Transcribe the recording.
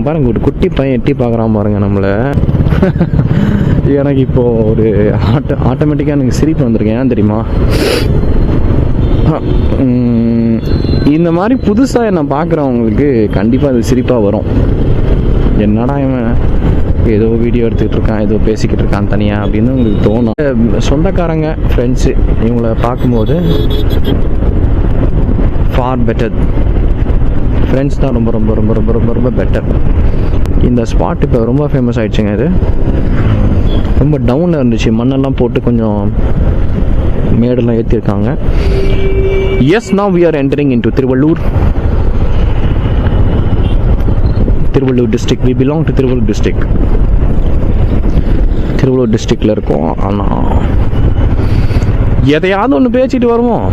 பாருங்க, ஒரு குட்டி பையன் எட்டி பார்க்குறான் பாருங்க நம்மளை. எனக்கு இப்போது ஒரு ஆட்டோமேட்டிக்காக எனக்கு சிரிப்பு வந்திருக்கேன். ஏன் தெரியுமா? இந்த மாதிரி புதுசாக என்ன பார்க்குறவங்களுக்கு கண்டிப்பாக அது சிரிப்பாக வரும். என்னடா இவன் ஏதோ வீடியோ எடுத்துக்கிட்டு இருக்கான், ஏதோ பேசிக்கிட்டு இருக்கான் தனியாக அப்படின்னு உங்களுக்கு தோணும். சொந்தக்காரங்க, ஃப்ரெண்ட்ஸு இவங்கள பார்க்கும்போது ஃபார் பெட்டர். ஃப்ரெண்ட்ஸ் தான் ரொம்ப ரொம்ப ரொம்ப ரொம்ப ரொம்ப ரொம்ப பெட்டர். இந்த ஸ்பாட் இப்போ ரொம்ப ஃபேமஸ் ஆகிடுச்சுங்க. இது ரொம்ப டவுனில் இருந்துச்சு, மண்ணெல்லாம் போட்டு கொஞ்சம் மேடெல்லாம் ஏற்றிருக்காங்க. Yes, now we are entering into Tiruvallur district. we belong to Tiruvallur district. Tiruvallur டிஸ்ட்ரிக்டில் இருக்கோம். ஆனால் எதையாவது ஒன்று பேசிட்டு வருவோம்.